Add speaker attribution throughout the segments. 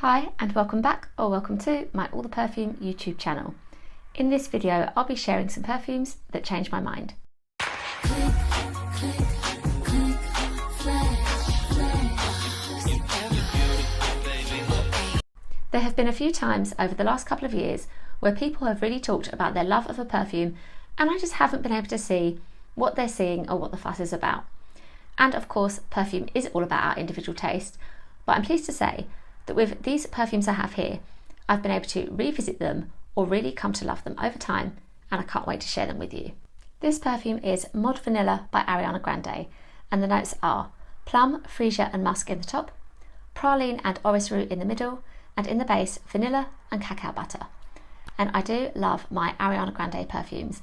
Speaker 1: Hi and welcome back or welcome to my All the Perfume YouTube channel. In this video I'll be sharing some perfumes that changed my mind. There have been a few times over the last couple of years where people have really talked about their love of a perfume and I just haven't been able to see what they're seeing or what the fuss is about. And of course perfume is all about our individual taste, but I'm pleased to say that with these perfumes I have here, I've been able to revisit them or really come to love them over time, and I can't wait to share them with you. This perfume is Mod Vanilla by Ariana Grande, and the notes are plum, freesia and musk in the top, praline and orris root in the middle, and in the base vanilla and cacao butter. And I do love my Ariana Grande perfumes.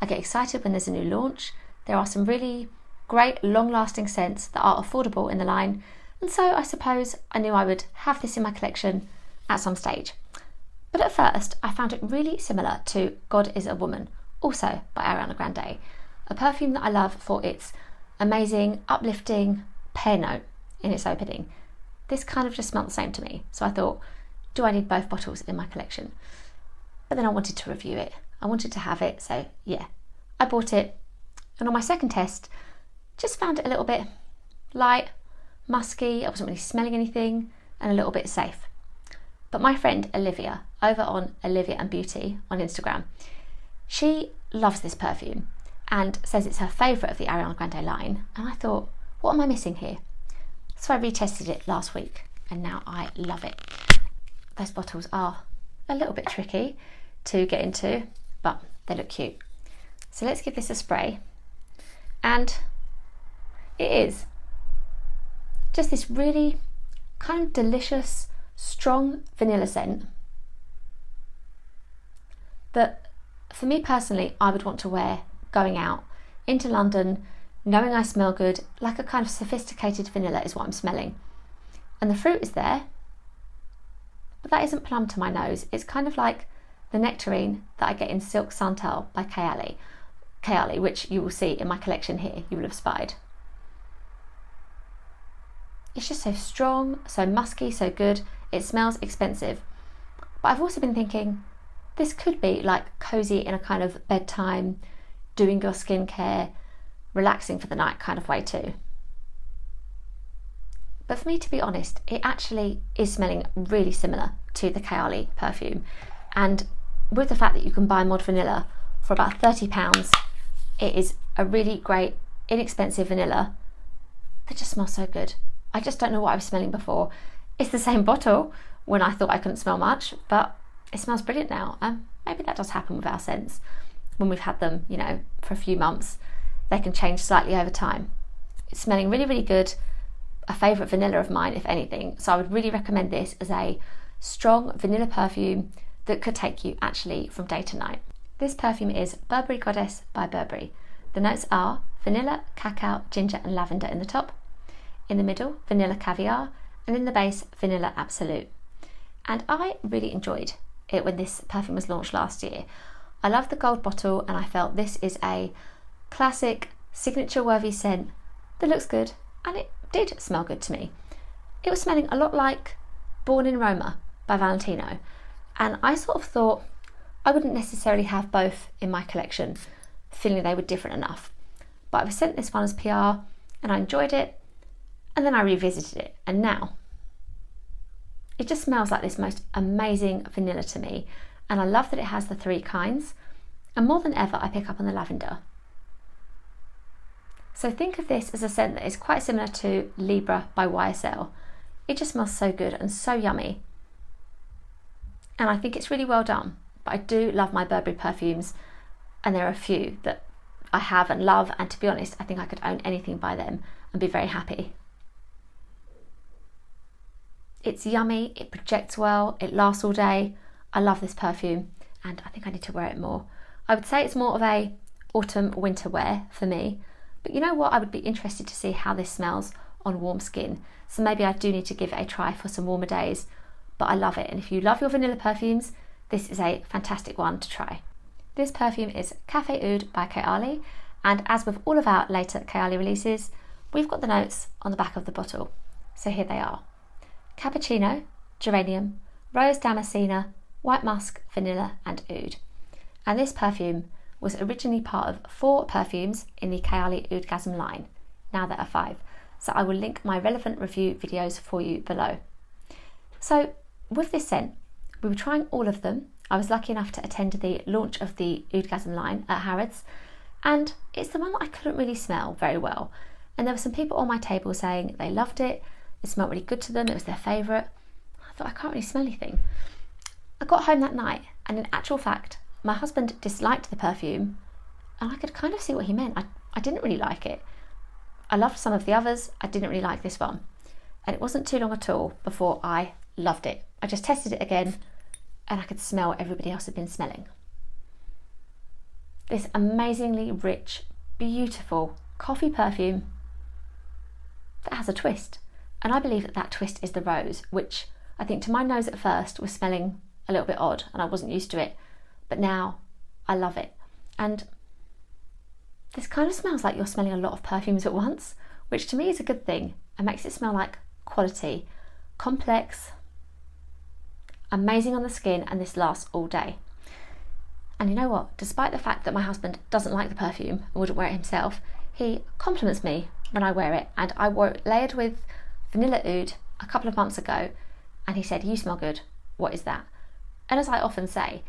Speaker 1: I get excited when there's a new launch. There are some really great long-lasting scents that are affordable in the line, and so I suppose I knew I would have this in my collection at some stage. But at first I found it really similar to God is a Woman, also by Ariana Grande, a perfume that I love for its amazing, uplifting pear note in its opening. This kind of just smelled the same to me, so I thought, do I need both bottles in my collection? But then I wanted to review it, I wanted to have it, so yeah, I bought it, and on my second test, just found it a little bit light, musky, I wasn't really smelling anything, and a little bit safe. But my friend Olivia, over on Olivia and Beauty on Instagram, she loves this perfume and says it's her favourite of the Ariana Grande line, and I thought, what am I missing here? So I retested it last week and now I love it. Those bottles are a little bit tricky to get into, but they look cute. So let's give this a spray, and it is just this really kind of delicious, strong vanilla scent that for me personally I would want to wear going out into London, knowing I smell good, like a kind of sophisticated vanilla is what I'm smelling. And the fruit is there, but that isn't plum to my nose. It's kind of like the nectarine that I get in Silk Santal by Kayali, which you will see in my collection here, you will have spied. It's just so strong, so musky, so good. It smells expensive. But I've also been thinking, this could be like cozy in a kind of bedtime, doing your skincare, relaxing for the night kind of way too. But for me, to be honest, it actually is smelling really similar to the Kayali perfume. And with the fact that you can buy Mod Vanilla for about £30, it is a really great, inexpensive vanilla that just smells so good. I just don't know what I was smelling before. It's the same bottle when I thought I couldn't smell much, but it smells brilliant now. Maybe that does happen with our scents. When we've had them, you know, for a few months, they can change slightly over time. It's smelling really, really good. A favourite vanilla of mine, if anything. So I would really recommend this as a strong vanilla perfume that could take you actually from day to night. This perfume is Burberry Goddess by Burberry. The notes are vanilla, cacao, ginger and lavender in the top. In the middle, vanilla caviar, and in the base, vanilla absolute. And I really enjoyed it when this perfume was launched last year. I love the gold bottle, and I felt this is a classic, signature-worthy scent that looks good, and it did smell good to me. It was smelling a lot like Born in Roma by Valentino, and I sort of thought I wouldn't necessarily have both in my collection, feeling they were different enough. But I was sent this one as PR, and I enjoyed it, and then I revisited it, and now it just smells like this most amazing vanilla to me, and I love that it has the three kinds, and more than ever I pick up on the lavender. So think of this as a scent that is quite similar to Libre by YSL. It just smells so good and so yummy, and I think it's really well done. But I do love my Burberry perfumes, and there are a few that I have and love, and to be honest I think I could own anything by them and be very happy. It's yummy, it projects well, it lasts all day. I love this perfume and I think I need to wear it more. I would say it's more of a autumn winter wear for me, but you know what, I would be interested to see how this smells on warm skin. So maybe I do need to give it a try for some warmer days, but I love it. And if you love your vanilla perfumes, this is a fantastic one to try. This perfume is Café Oud by Kayali, and as with all of our later Kayali releases, we've got the notes on the back of the bottle. So here they are. Cappuccino, geranium, rose damascena, white musk, vanilla and oud. And this perfume was originally part of 4 perfumes in the Kayali Oudgasm line. Now there are 5, so I will link my relevant review videos for you below. So with this scent, we were trying all of them. I was lucky enough to attend the launch of the Oudgasm line at Harrods, and it's the one that I couldn't really smell very well. And there were some people on my table saying they loved it, it smelled really good to them, it was their favourite. I thought, I can't really smell anything. I got home that night, and in actual fact, my husband disliked the perfume, and I could kind of see what he meant. I didn't really like it. I loved some of the others, I didn't really like this one. And it wasn't too long at all before I loved it. I just tested it again, and I could smell what everybody else had been smelling. This amazingly rich, beautiful coffee perfume that has a twist. And I believe that that twist is the rose, which I think to my nose at first was smelling a little bit odd and I wasn't used to it. But now I love it. And this kind of smells like you're smelling a lot of perfumes at once, which to me is a good thing and makes it smell like quality, complex, amazing on the skin, and this lasts all day. And you know what? Despite the fact that my husband doesn't like the perfume and wouldn't wear it himself, he compliments me when I wear it. And I wore it layered with vanilla oud a couple of months ago, and he said, "You smell good. What is that?" And as I often say,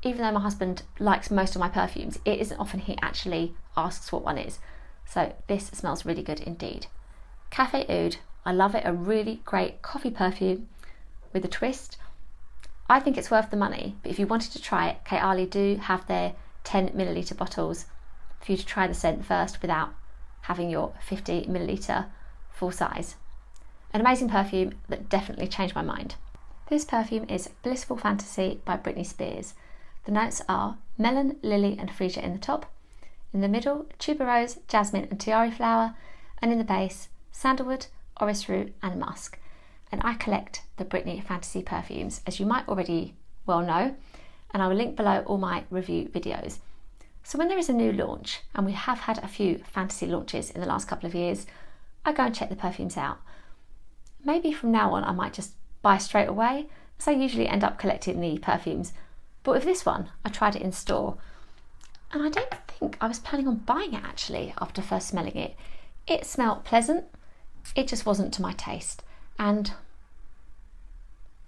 Speaker 1: even though my husband likes most of my perfumes, it isn't often he actually asks what one is. So this smells really good indeed. Café Oud, I love it, a really great coffee perfume with a twist. I think it's worth the money, but if you wanted to try it, Kayali do have their 10ml bottles for you to try the scent first without having your 50ml full size. An amazing perfume that definitely changed my mind. This perfume is Blissful Fantasy by Britney Spears. The notes are melon, lily and freesia in the top, in the middle tuberose, jasmine and tiare flower, and in the base sandalwood, orris root and musk. And I collect the Britney Fantasy perfumes, as you might already well know, and I will link below all my review videos. So when there is a new launch, and we have had a few fantasy launches in the last couple of years, I go and check the perfumes out. Maybe from now on I might just buy straight away, because I usually end up collecting the perfumes. But with this one, I tried it in store, and I don't think I was planning on buying it actually after first smelling it. It smelled pleasant, it just wasn't to my taste. And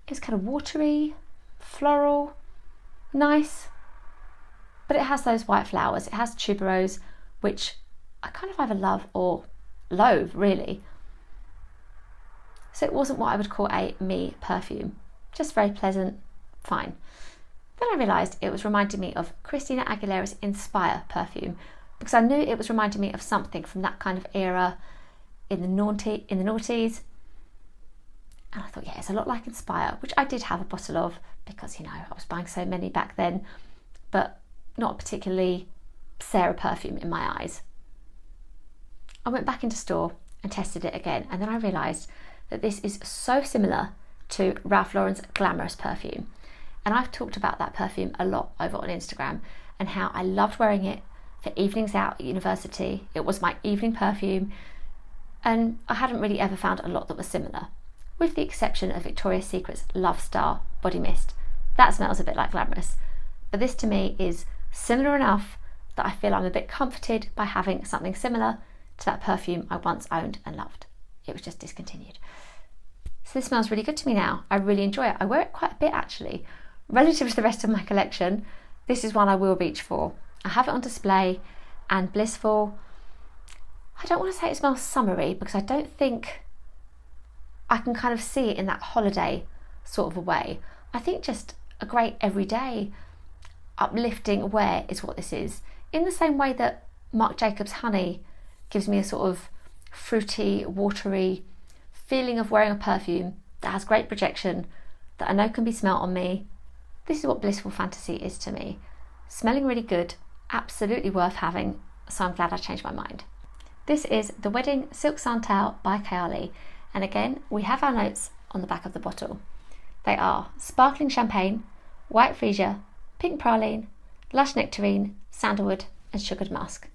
Speaker 1: it's kind of watery, floral, nice, but it has those white flowers. It has tuberose, which I kind of either love or loathe, really. So it wasn't what I would call a me perfume, just very pleasant, fine. Then I realised it was reminding me of Christina Aguilera's Inspire perfume, because I knew it was reminding me of something from that kind of era in the noughties. And I thought, yeah, it's a lot like Inspire, which I did have a bottle of because, you know, I was buying so many back then, but not particularly Sarah perfume in my eyes. I went back into store and tested it again, and then I realised that this is so similar to Ralph Lauren's Glamorous perfume. And I've talked about that perfume a lot over on Instagram and how I loved wearing it for evenings out at university. It was my evening perfume, and I hadn't really ever found a lot that was similar, with the exception of Victoria's Secret's Love Star Body Mist. That smells a bit like Glamorous, but this to me is similar enough that I feel I'm a bit comforted by having something similar to that perfume I once owned and loved. It was just discontinued. So this smells really good to me now. I really enjoy it. I wear it quite a bit actually. Relative to the rest of my collection, this is one I will reach for. I have it on display, and Blissful, I don't want to say it smells summery because I don't think I can kind of see it in that holiday sort of a way. I think just a great everyday uplifting wear is what this is, in the same way that Marc Jacobs Honey gives me a sort of fruity, watery feeling of wearing a perfume that has great projection, that I know can be smelt on me. This is what Blissful Fantasy is to me. Smelling really good, absolutely worth having, so I'm glad I changed my mind. This is the Wedding Silk Santal by Kayali, and again we have our notes on the back of the bottle. They are sparkling champagne, white freesia, pink praline, lush nectarine, sandalwood and sugared musk.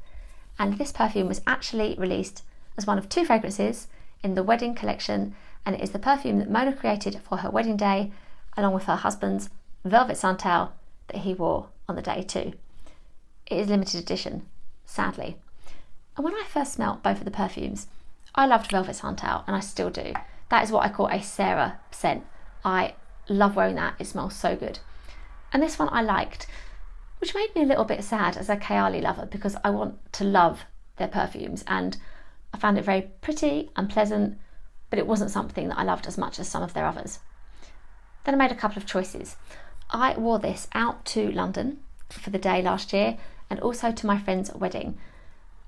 Speaker 1: And this perfume was actually released as one of 2 fragrances in the wedding collection and it is the perfume that Mona created for her wedding day, along with her husband's Velvet Santal that he wore on the day too. It is limited edition, sadly. And when I first smelt both of the perfumes, I loved Velvet Santal, and I still do. That is what I call a Sarah scent. I love wearing that, it smells so good. And this one I liked, which made me a little bit sad as a Kayali lover, because I want to love their perfumes, and I found it very pretty and pleasant, but it wasn't something that I loved as much as some of their others. Then I made a couple of choices. I wore this out to London for the day last year, and also to my friend's wedding.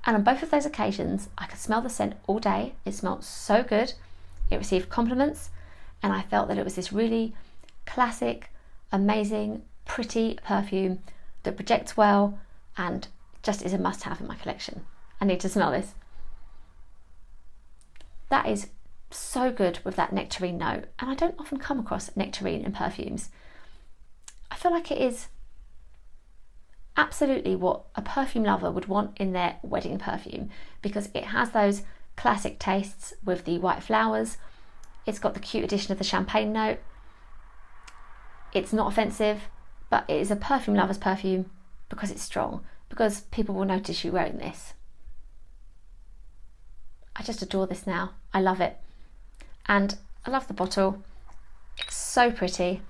Speaker 1: And on both of those occasions, I could smell the scent all day. It smelled so good. It received compliments, and I felt that it was this really classic, amazing, pretty perfume that projects well and just is a must-have in my collection. I need to smell this. That is so good with that nectarine note, and I don't often come across nectarine in perfumes. I feel like it is absolutely what a perfume lover would want in their wedding perfume, because it has those classic tastes with the white flowers. It's got the cute addition of the champagne note. It's not offensive, but it is a perfume lover's perfume because it's strong, because people will notice you wearing this. I just adore this now. I love it. And I love the bottle. It's so pretty.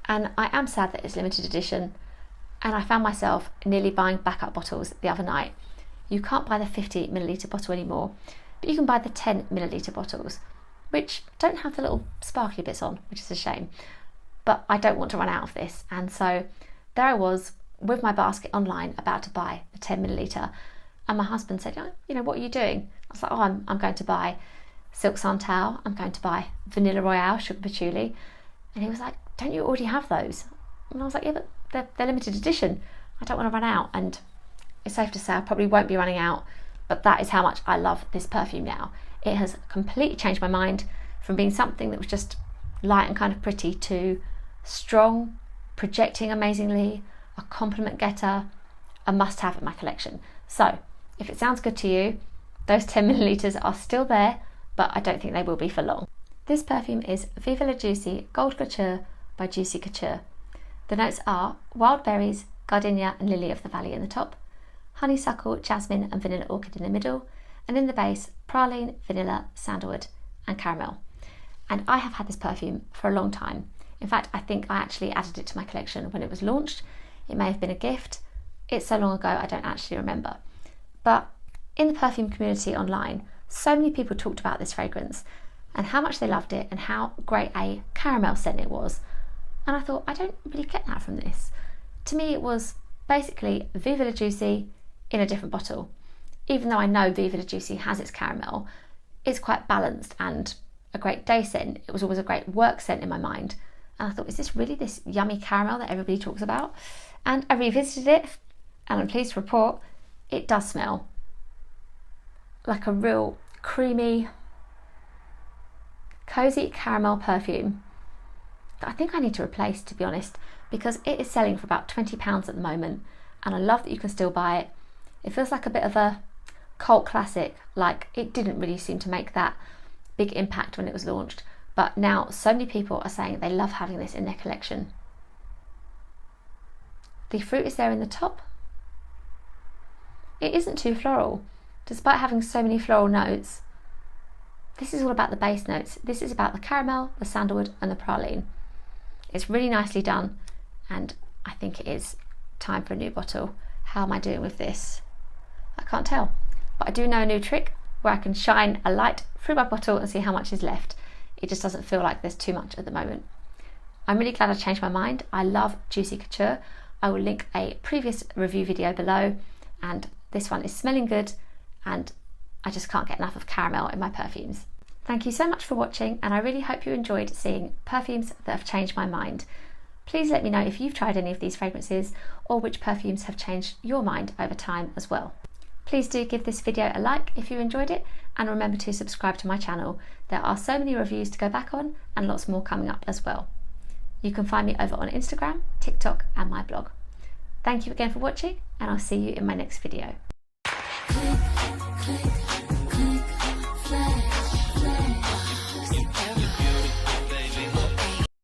Speaker 1: And I am sad that it's limited edition. And I found myself nearly buying backup bottles the other night. You can't buy the 50ml bottle anymore, but you can buy the 10ml bottles, which don't have the little sparkly bits on, which is a shame. But I don't want to run out of this. And so there I was with my basket online about to buy the 10ml. And my husband said, you know, what are you doing? I was like, oh, I'm going to buy Silk Santal. I'm going to buy Vanilla Royale, Sugar Patchouli. And he was like, don't you already have those? And I was like, yeah, but they're limited edition. I don't want to run out. And it's safe to say I probably won't be running out, but that is how much I love this perfume now. It has completely changed my mind from being something that was just light and kind of pretty to strong, projecting amazingly, a compliment getter, a must-have in my collection. So if it sounds good to you, those 10ml are still there, but I don't think they will be for long. This perfume is Viva Juicy Gold Couture by Juicy Couture. The notes are wild berries, gardenia and lily of the valley in the top, honeysuckle, jasmine and vanilla orchid in the middle, and in the base, praline, vanilla, sandalwood and caramel. And I have had this perfume for a long time. In fact, I think I actually added it to my collection when it was launched. It may have been a gift. It's so long ago I don't actually remember. But in the perfume community online, so many people talked about this fragrance and how much they loved it and how great a caramel scent it was. And I thought, I don't really get that from this. To me, it was basically Viva Juicy in a different bottle. Even though I know Viva Juicy has its caramel, it's quite balanced and a great day scent. It was always a great work scent in my mind. And I thought, is this really this yummy caramel that everybody talks about? And I revisited it, and I'm pleased to report it does smell like a real creamy, cozy caramel perfume that I think I need to replace, to be honest, because it is selling for about £20 at the moment, and I love that you can still buy it. It feels like a bit of a cult classic. Like, it didn't really seem to make that big impact when it was launched, but now so many people are saying they love having this in their collection. The fruit is there in the top. It isn't too floral, despite having so many floral notes. This is all about the base notes. This is about the caramel, the sandalwood and the praline. It's really nicely done, and I think it is time for a new bottle. How am I doing with this? I can't tell, but I do know a new trick where I can shine a light through my bottle and see how much is left. It just doesn't feel like there's too much at the moment. I'm really glad I changed my mind. I love Juicy Couture. I will link a previous review video below, and this one is smelling good, and I just can't get enough of caramel in my perfumes. Thank you so much for watching, and I really hope you enjoyed seeing perfumes that have changed my mind. Please let me know if you've tried any of these fragrances or which perfumes have changed your mind over time as well. Please do give this video a like if you enjoyed it, and remember to subscribe to my channel. There are so many reviews to go back on and lots more coming up as well. You can find me over on Instagram, TikTok and my blog. Thank you again for watching, and I'll see you in my next video. Click, click.